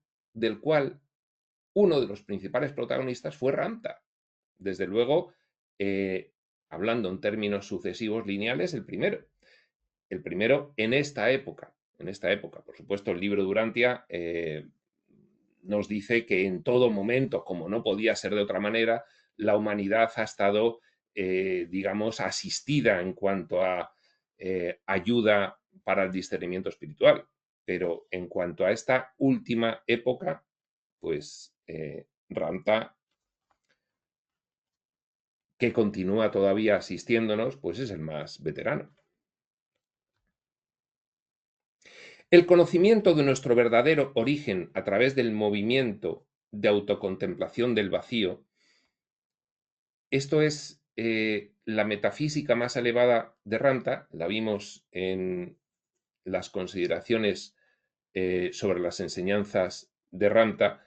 uno de los principales protagonistas fue Ranta. Desde luego, eh, hablando en términos sucesivos lineales, el primero. El primero en esta época. En esta época, por supuesto, el libro de Urantia nos dice que en todo momento, como no podía ser de otra manera, la humanidad ha estado, digamos, asistida en cuanto a ayuda para el discernimiento espiritual. Pero en cuanto a esta última época, pues Ranta, que continúa todavía asistiéndonos, pues es el más veterano. El conocimiento de nuestro verdadero origen a través del movimiento de autocontemplación del vacío, esto es la metafísica más elevada de Ranta, la vimos en las consideraciones sobre las enseñanzas de Ranta,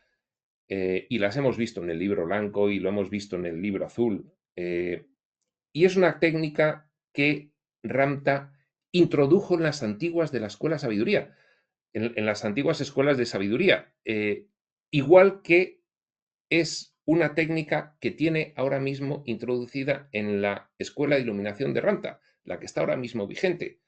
y las hemos visto en el libro blanco y lo hemos visto en el libro azul. Y es una técnica que Ramta introdujo en las antiguas de la escuela sabiduría, en las antiguas escuelas de sabiduría, igual que es una técnica que tiene ahora mismo introducida en la escuela de iluminación de Ramta, la que está ahora mismo vigente.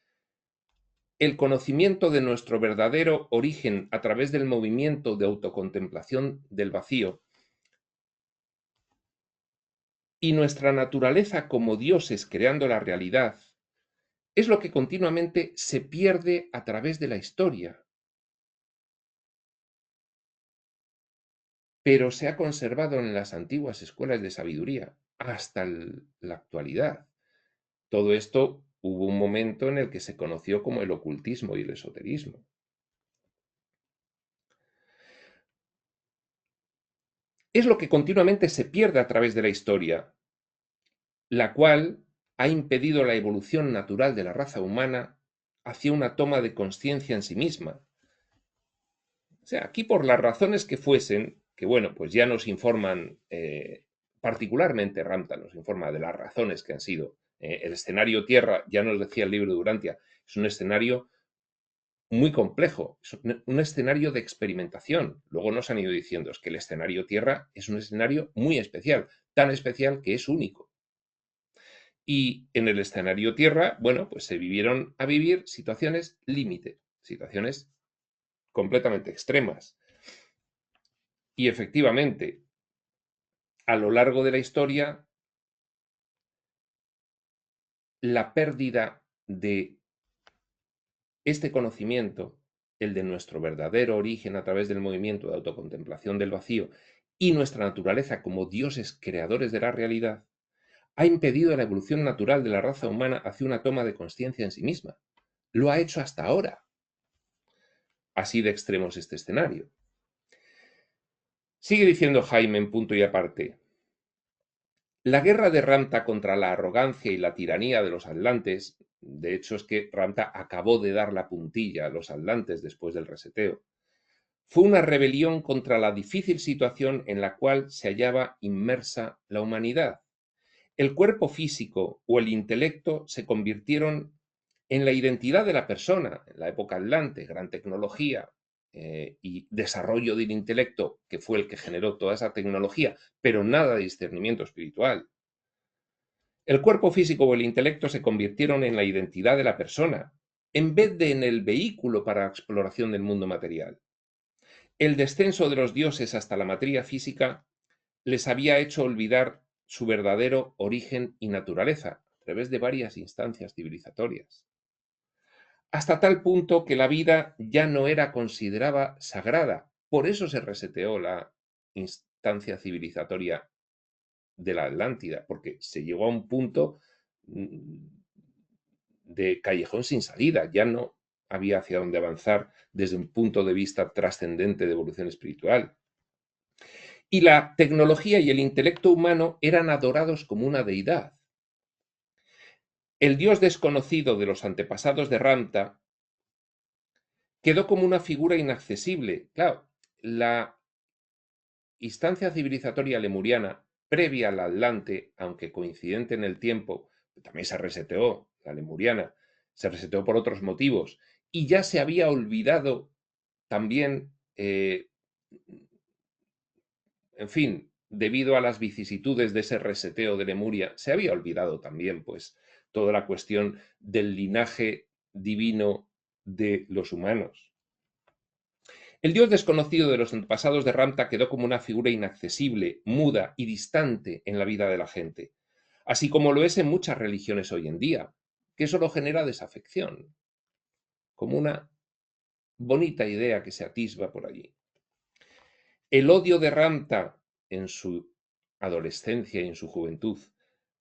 El conocimiento de nuestro verdadero origen a través del movimiento de autocontemplación del vacío y nuestra naturaleza como dioses creando la realidad es lo que continuamente se pierde a través de la historia, pero se ha conservado en las antiguas escuelas de sabiduría hasta la actualidad. Todo esto hubo un momento en el que se conoció como el ocultismo y el esoterismo. Es lo que continuamente se pierde a través de la historia, la cual ha impedido la evolución natural de la raza humana hacia una toma de conciencia en sí misma. O sea, aquí por las razones que fuesen, que bueno, pues ya nos informan, particularmente Ramta nos informa de las razones que han sido. El escenario Tierra, ya nos decía el libro de Urantia, es un escenario muy complejo, es un escenario de experimentación. Luego nos han ido diciendo es que el escenario Tierra es un escenario muy especial, tan especial que es único. Y en el escenario Tierra, bueno, pues se vivieron a vivir situaciones límite, situaciones completamente extremas. Y efectivamente, a lo largo de la historia, la pérdida de este conocimiento, el de nuestro verdadero origen a través del movimiento de autocontemplación del vacío y nuestra naturaleza como dioses creadores de la realidad, ha impedido la evolución natural de la raza humana hacia una toma de conciencia en sí misma. Lo ha hecho hasta ahora. Así de extremo es este escenario. Sigue diciendo Jaime en punto y aparte. La guerra de Ramta contra la arrogancia y la tiranía de los atlantes, de hecho es que Ramta acabó de dar la puntilla a los atlantes después del reseteo, fue una rebelión contra la difícil situación en la cual se hallaba inmersa la humanidad. El cuerpo físico o el intelecto se convirtieron en la identidad de la persona, en la época atlante, gran tecnología y desarrollo del intelecto, que fue el que generó toda esa tecnología, pero nada de discernimiento espiritual. El cuerpo físico o el intelecto se convirtieron en la identidad de la persona, en vez de en el vehículo para la exploración del mundo material. El descenso de los dioses hasta la materia física les había hecho olvidar su verdadero origen y naturaleza a través de varias instancias civilizatorias. hasta tal punto que la vida ya no era considerada sagrada. Por eso se reseteó la instancia civilizatoria de la Atlántida, porque se llegó a un punto de callejón sin salida, ya no había hacia dónde avanzar desde un punto de vista trascendente de evolución espiritual. Y la tecnología y el intelecto humano eran adorados como una deidad. El dios desconocido de los antepasados de Ramta quedó como una figura inaccesible. Claro, la instancia civilizatoria lemuriana previa al Atlante, aunque coincidente en el tiempo, también se reseteó, la lemuriana, se reseteó por otros motivos, y ya se había olvidado también, en fin, debido a las vicisitudes de ese reseteo de Lemuria, se había olvidado también, pues, toda la cuestión del linaje divino de los humanos. El dios desconocido de los antepasados de Ramta quedó como una figura inaccesible, muda y distante en la vida de la gente, así como lo es en muchas religiones hoy en día, que solo genera desafección, como una bonita idea que se atisba por allí. El odio de Ramta en su adolescencia y en su juventud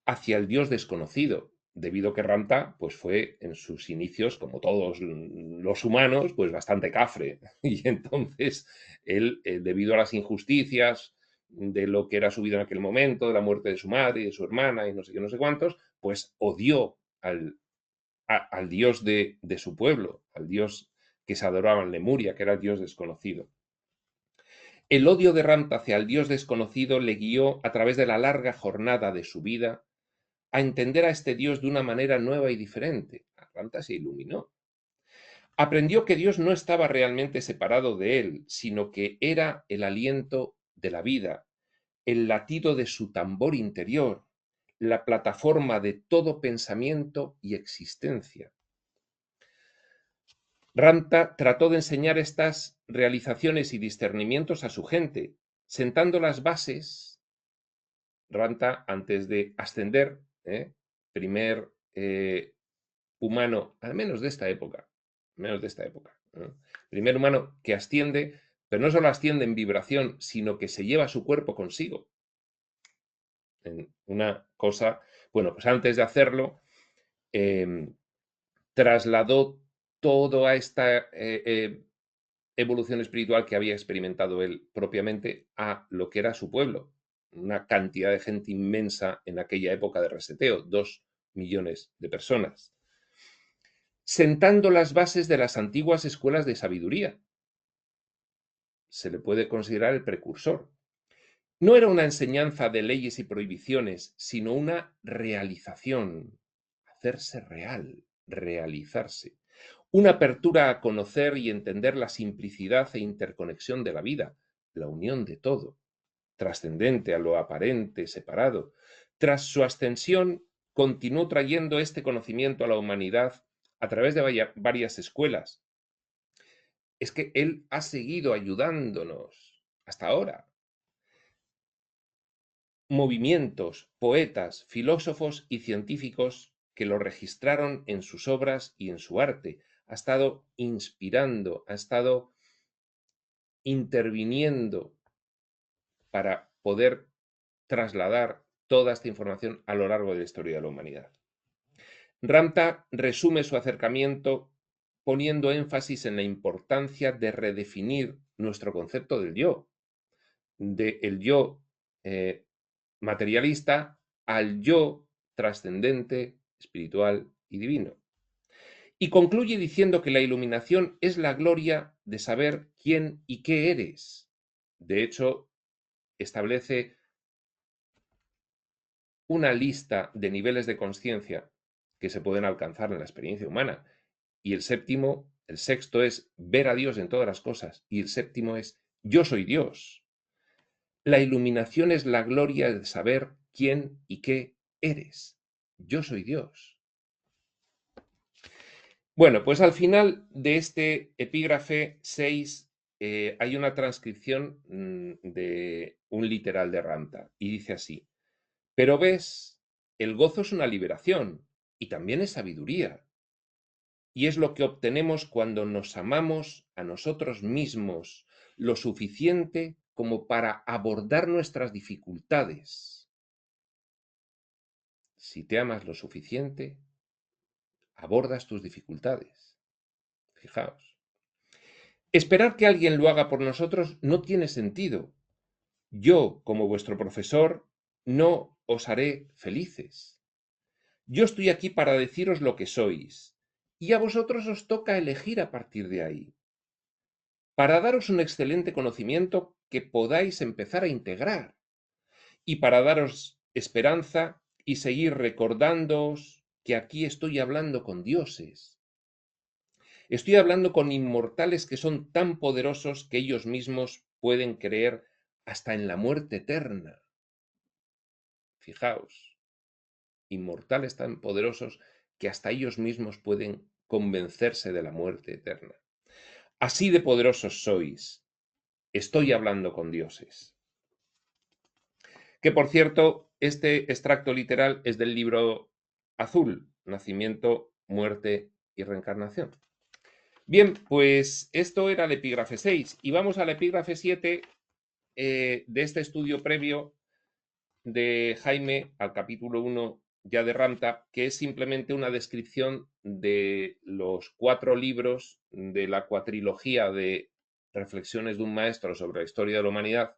hacia el dios desconocido, debido a que Ramta pues fue en sus inicios, como todos los humanos, pues bastante cafre. Y entonces él, debido a las injusticias de lo que era su vida en aquel momento, de la muerte de su madre y de su hermana y no sé qué, no sé cuántos, pues odió al dios de su pueblo, al dios que se adoraba en Lemuria, que era el dios desconocido. El odio de Ramta hacia el dios desconocido le guió a través de la larga jornada de su vida a entender a este Dios de una manera nueva y diferente. Ramta se iluminó. Aprendió que Dios no estaba realmente separado de él, sino que era el aliento de la vida, el latido de su tambor interior, la plataforma de todo pensamiento y existencia. Ramta trató de enseñar estas realizaciones y discernimientos a su gente, sentando las bases. Ramta, antes de ascender, primer humano, al menos de esta época, ¿no? Primer humano que asciende, pero no solo asciende en vibración, sino que se lleva su cuerpo consigo. En una cosa, bueno, pues antes de hacerlo, trasladó toda esta evolución espiritual que había experimentado él propiamente a lo que era su pueblo. Una cantidad de gente inmensa en aquella época de reseteo, 2 millones de personas, sentando las bases de las antiguas escuelas de sabiduría. Se le puede considerar el precursor. No era una enseñanza de leyes y prohibiciones, sino una realización, hacerse real, realizarse. Una apertura a conocer y entender la simplicidad e interconexión de la vida, la unión de todo, trascendente a lo aparente, separado. Tras su ascensión, continuó trayendo este conocimiento a la humanidad a través de varias escuelas. Es que él ha seguido ayudándonos hasta ahora. Movimientos, poetas, filósofos y científicos que lo registraron en sus obras y en su arte. Ha estado inspirando, ha estado interviniendo para poder trasladar toda esta información a lo largo de la historia de la humanidad. Ramta resume su acercamiento poniendo énfasis en la importancia de redefinir nuestro concepto del yo, del yo materialista al yo trascendente, espiritual y divino. Y concluye diciendo que la iluminación es la gloria de saber quién y qué eres. De hecho, establece una lista de niveles de conciencia que se pueden alcanzar en la experiencia humana. Y el sexto es ver a Dios en todas las cosas. Y el séptimo es yo soy Dios. La iluminación es la gloria de saber quién y qué eres. Yo soy Dios. Bueno, pues al final de este epígrafe 6 hay una transcripción de un literal de Ramta y dice así: pero ves, el gozo es una liberación y también es sabiduría. y es lo que obtenemos cuando nos amamos a nosotros mismos lo suficiente como para abordar nuestras dificultades. Si te amas lo suficiente, abordas tus dificultades. Fijaos. Esperar que alguien lo haga por nosotros no tiene sentido. Yo, como vuestro profesor, no os haré felices. Yo estoy aquí para deciros lo que sois, y a vosotros os toca elegir a partir de ahí, para daros un excelente conocimiento que podáis empezar a integrar, y para daros esperanza y seguir recordándoos que aquí estoy hablando con dioses. Estoy hablando con inmortales que son tan poderosos que ellos mismos pueden creer hasta en la muerte eterna. Fijaos, inmortales tan poderosos que hasta ellos mismos pueden convencerse de la muerte eterna. Así de poderosos sois. Estoy hablando con dioses. Que por cierto, este extracto literal es del libro azul, Nacimiento, Muerte y Reencarnación. Bien, pues esto era el epígrafe 6 y vamos al epígrafe 7 de este estudio previo de Jaime al capítulo 1 ya de Ramta, que es simplemente una descripción de los 4 libros de la cuatrilogía de Reflexiones de un maestro sobre la historia de la humanidad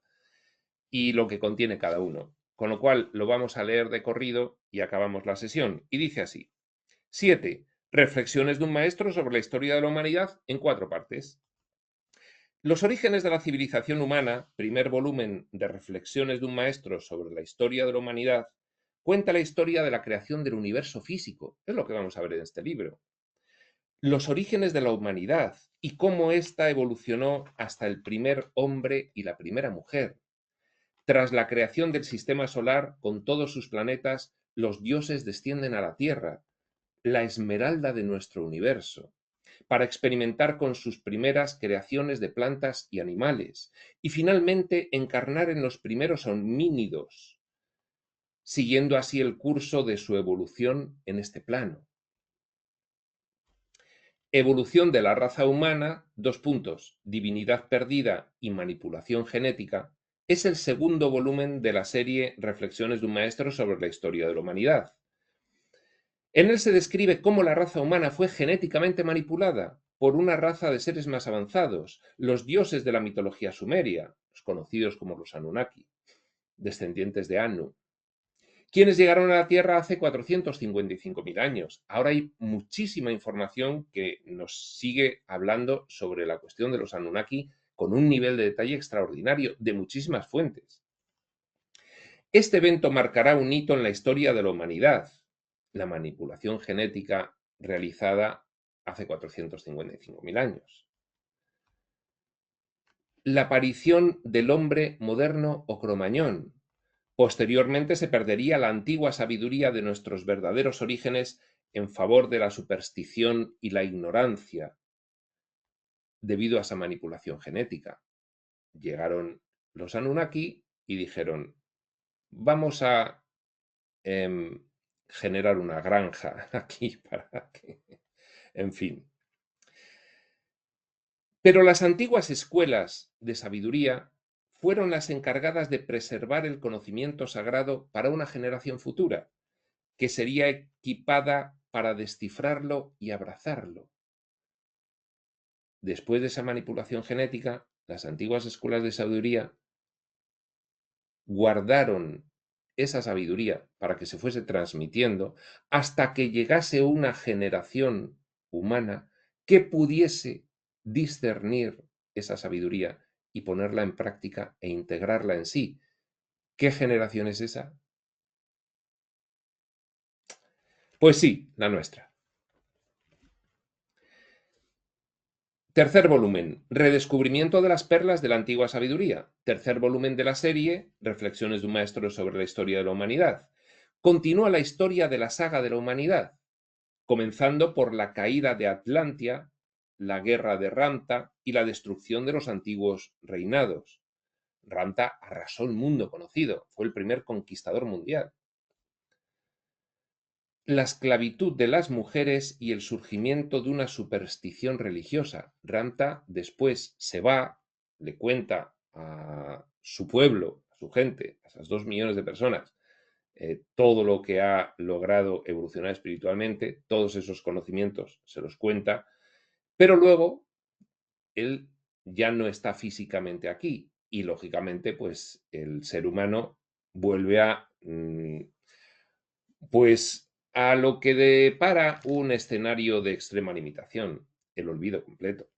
y lo que contiene cada uno. Con lo cual lo vamos a leer de corrido y acabamos la sesión. Y dice así: 7. Reflexiones de un maestro sobre la historia de la humanidad en 4 partes. Los orígenes de la civilización humana, primer volumen de Reflexiones de un maestro sobre la historia de la humanidad, cuenta la historia de la creación del universo físico. Es lo que vamos a ver en este libro. Los orígenes de la humanidad y cómo ésta evolucionó hasta el primer hombre y la primera mujer. Tras la creación del sistema solar con todos sus planetas, los dioses descienden a la Tierra, la esmeralda de nuestro universo, para experimentar con sus primeras creaciones de plantas y animales, y finalmente encarnar en los primeros homínidos, siguiendo así el curso de su evolución en este plano. Evolución de la raza humana, divinidad perdida y manipulación genética, es el segundo volumen de la serie Reflexiones de un maestro sobre la historia de la humanidad. En él se describe cómo la raza humana fue genéticamente manipulada por una raza de seres más avanzados, los dioses de la mitología sumeria, los conocidos como los Anunnaki, descendientes de Anu, quienes llegaron a la Tierra hace 455.000 años. Ahora hay muchísima información que nos sigue hablando sobre la cuestión de los Anunnaki con un nivel de detalle extraordinario de muchísimas fuentes. Este evento marcará un hito en la historia de la humanidad, la manipulación genética realizada hace 455.000 años. La aparición del hombre moderno o cromañón. Posteriormente se perdería la antigua sabiduría de nuestros verdaderos orígenes en favor de la superstición y la ignorancia debido a esa manipulación genética. Llegaron los Anunnaki y dijeron: vamos a generar una granja aquí para que... En fin. Pero las antiguas escuelas de sabiduría fueron las encargadas de preservar el conocimiento sagrado para una generación futura, que sería equipada para descifrarlo y abrazarlo. Después de esa manipulación genética, las antiguas escuelas de sabiduría guardaron esa sabiduría para que se fuese transmitiendo hasta que llegase una generación humana que pudiese discernir esa sabiduría y ponerla en práctica e integrarla en sí. ¿Qué generación es esa? Pues sí, la nuestra. Tercer volumen, redescubrimiento de las perlas de la antigua sabiduría. Tercer volumen de la serie, Reflexiones de un maestro sobre la historia de la humanidad. Continúa la historia de la saga de la humanidad, comenzando por la caída de Atlantia, la guerra de Ramta y la destrucción de los antiguos reinados. Ramta arrasó el mundo conocido, fue el primer conquistador mundial. la esclavitud de las mujeres y el surgimiento de una superstición religiosa. Ramta después se va, le cuenta a su pueblo, a su gente, a esas 2 millones de personas, todo lo que ha logrado evolucionar espiritualmente, todos esos conocimientos se los cuenta, pero luego él ya no está físicamente aquí y lógicamente pues el ser humano vuelve a pues a lo que depara un escenario de extrema limitación, el olvido completo.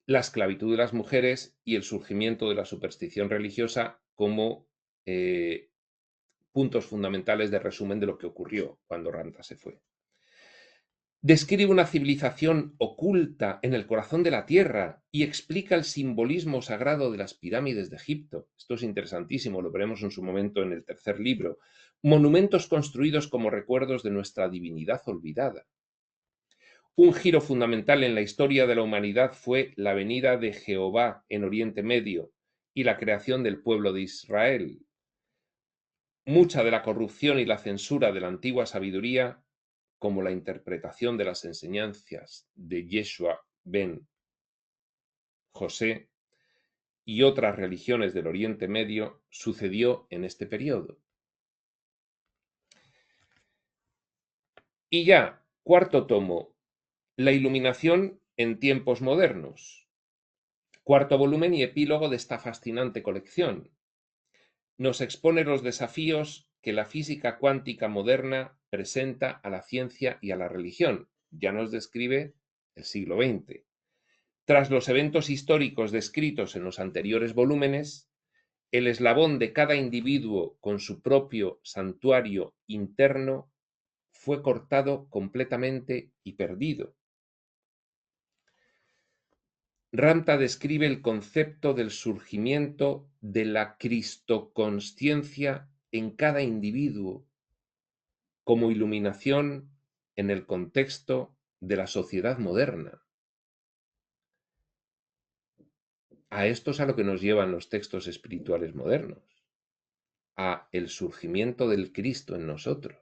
La esclavitud de las mujeres y el surgimiento de la superstición religiosa como puntos fundamentales de resumen de lo que ocurrió cuando Ramta se fue. Describe una civilización oculta en el corazón de la tierra y explica el simbolismo sagrado de las pirámides de Egipto. Esto es interesantísimo, lo veremos en su momento en el tercer libro. Monumentos construidos como recuerdos de nuestra divinidad olvidada. Un giro fundamental en la historia de la humanidad fue la venida de Jehová en Oriente Medio y la creación del pueblo de Israel. Mucha de la corrupción y la censura de la antigua sabiduría, como la interpretación de las enseñanzas de Yeshua ben José y otras religiones del Oriente Medio, sucedió en este periodo. Y ya, cuarto tomo, la iluminación en tiempos modernos. Cuarto volumen y epílogo de esta fascinante colección. Nos expone los desafíos que la física cuántica moderna presenta a la ciencia y a la religión. Ya nos describe el siglo XX. Tras los eventos históricos descritos en los anteriores volúmenes, el eslabón de cada individuo con su propio santuario interno fue cortado completamente y perdido. Ramta describe el concepto del surgimiento de la cristoconsciencia en cada individuo como iluminación en el contexto de la sociedad moderna. A esto es a lo que nos llevan los textos espirituales modernos, a el surgimiento del Cristo en nosotros.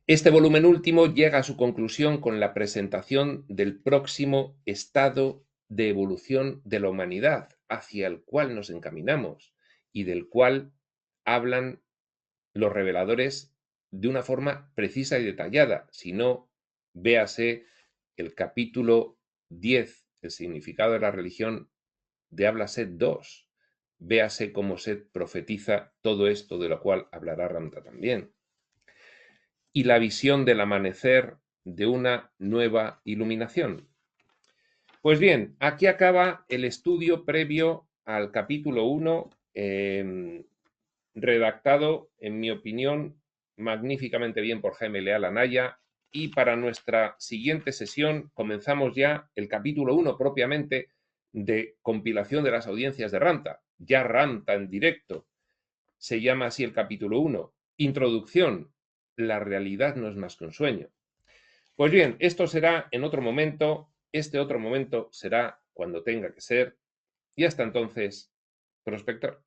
Este volumen último llega a su conclusión con la presentación del próximo estado de evolución de la humanidad hacia el cual nos encaminamos y del cual hablan los reveladores de una forma precisa y detallada. Si no, véase el capítulo 10, el significado de la religión, de Habla Sed 2. Véase cómo Sed profetiza todo esto de lo cual hablará Ramta también. Y la visión del amanecer de una nueva iluminación. Pues bien, aquí acaba el estudio previo al capítulo 1, redactado, en mi opinión, magníficamente bien por Jaime Leal Anaya, y para nuestra siguiente sesión comenzamos ya el capítulo 1 propiamente de compilación de las audiencias de Ramta. Ya Ramta en directo. Se llama así el capítulo 1. Introducción. La realidad no es más que un sueño. Pues bien, esto será en otro momento. Este otro momento será cuando tenga que ser. Y hasta entonces, prospector.